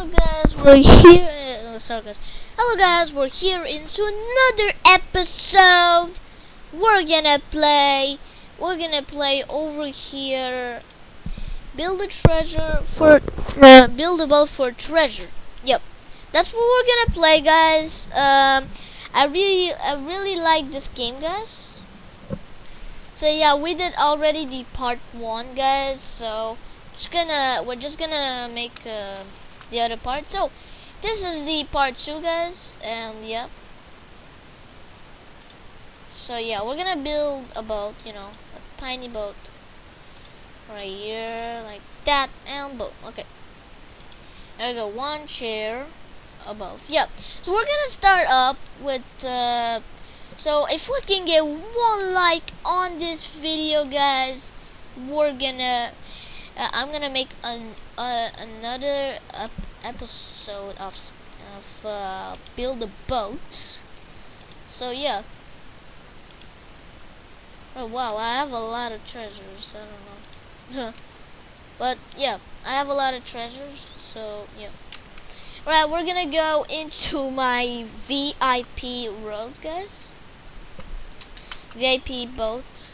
hello guys, we're here. Sorry guys. Hello guys, we're here into another episode. We're gonna play. Over here. Build a treasure for. Build a boat for treasure. Yep, that's what we're gonna play, guys. I really like this game, guys. So yeah, we did already the part 1, guys. So we're just gonna make the other part. So this is the part 2, guys, and yeah. So yeah, we're gonna build a boat, a tiny boat right here, like that, and boat. Okay, there we go. One chair above. Yep. So we're gonna start up with. So if we can get 1 like on this video, guys, we're gonna. I'm gonna make another episode of build a boat. So yeah. Oh wow, I have a lot of treasures. I don't know, but yeah, I have a lot of treasures. So yeah. Right, we're gonna go into my VIP road, guys. VIP boat.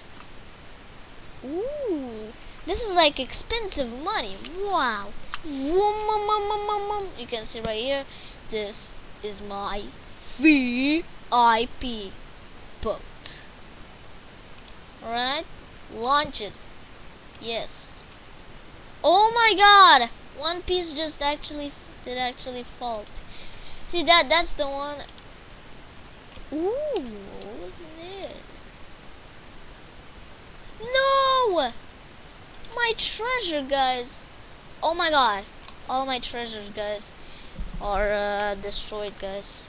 Ooh, this is like expensive money. Wow. You can see right here. This is my VIP boat. Alright, launch it. Yes. Oh my god! One piece just actually fall. See that's the one. Ooh, what was in there? No! My treasure, guys. Oh my god. All my treasures, guys, are destroyed, guys.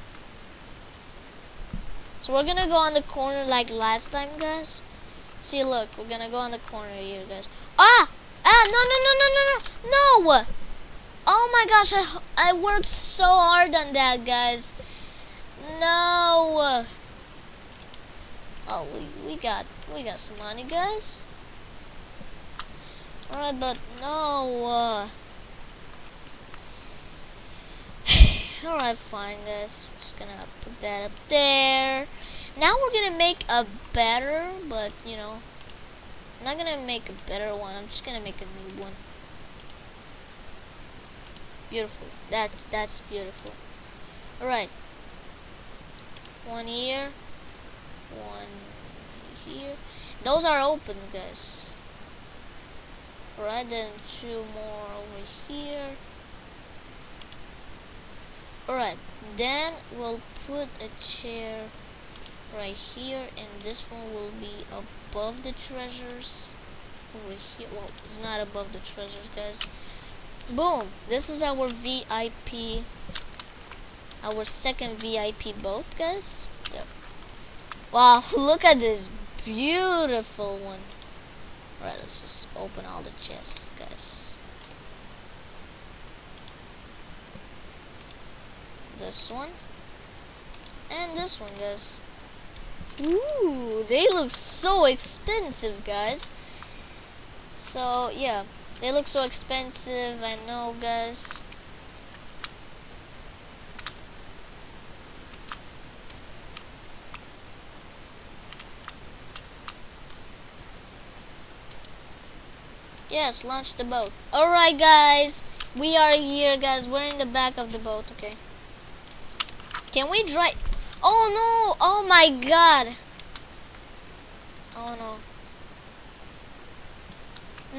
So we're gonna go on the corner like last time, guys. See, look, we're gonna go on the corner here, guys. No! Oh my gosh, I worked so hard on that, guys. No. Oh, we got some money, guys. Alright, but no. Alright, fine, guys. Just gonna put that up there. Now we're gonna make a better, but I'm not gonna make a better one. I'm just gonna make a new one. Beautiful. That's beautiful. Alright. 1 here. 1 here. Those are open, guys. Alright, then 2 more over here. Alright, then we'll put a chair right here, and this one will be above the treasures. Over here. Well, it's not above the treasures, guys. Boom! This is our VIP, our second VIP boat, guys. Yep. Wow, look at this beautiful one. Alright, let's just open all the chests, guys. This one. And this one, guys. Ooh, they look so expensive, guys. So, yeah. They look so expensive, I know, guys. Yes, launch the boat. Alright, guys. We are here, guys. We're in the back of the boat, okay. Can we drive? Oh, no. Oh, my God. Oh, no.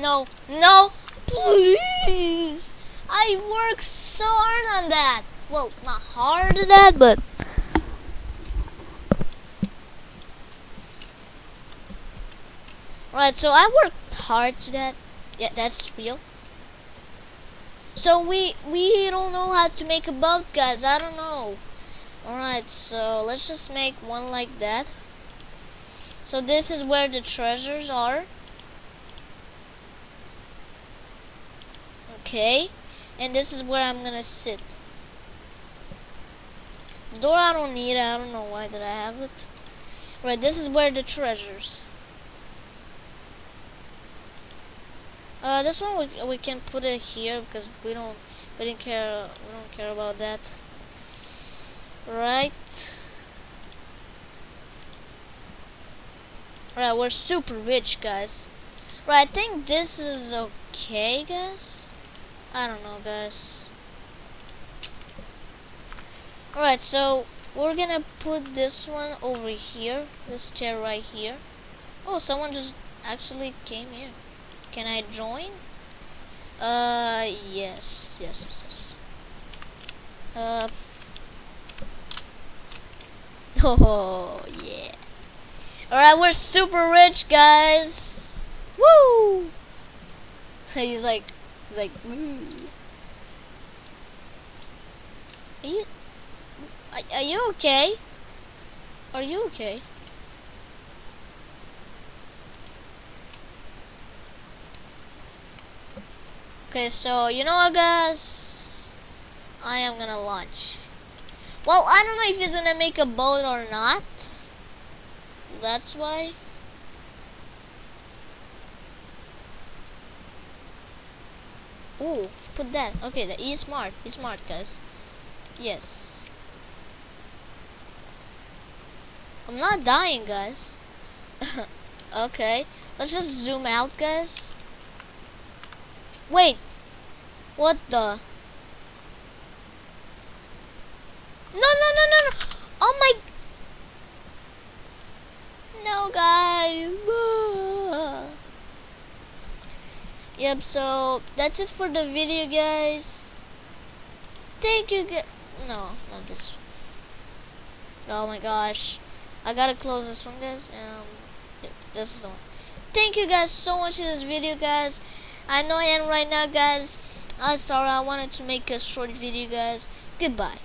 No. No. Please. I worked so hard on that. Well, not hard on that, but... Right, so I worked hard to that. Yeah, that's real. So we don't know how to make a boat, guys. I don't know. Alright, so let's just make one like that. So this is where the treasures are. Okay. And this is where I'm gonna sit. The door I don't need it. I don't know why did I have it. Right, this is where the treasures. This one we can put it here because we We didn't care. We don't care about that, right? Right, we're super rich, guys. Right, I think this is okay, guys. I don't know, guys. Alright, so we're gonna put this one over here. This chair right here. Oh, someone just actually came here. Can I join? Yes. Oh, yeah. Alright, we're super rich, guys. Woo! he's like, woo. Are you, are you okay? Are you okay? Okay, so you know what, guys? I am gonna launch. Well, I don't know if he's gonna make a boat or not. That's why. Ooh, put that. Okay, he's smart. He's smart, guys. Yes. I'm not dying, guys. Okay, let's just zoom out, guys. Wait, what the? No. Oh my. No, guys. Yep, so that's it for the video, guys. Thank you, no, not this one. Oh my gosh. I gotta close this one, guys. Yep, this is the one. Thank you guys so much for this video, guys. I know I am right now, guys. I'm sorry, I wanted to make a short video, guys. Goodbye.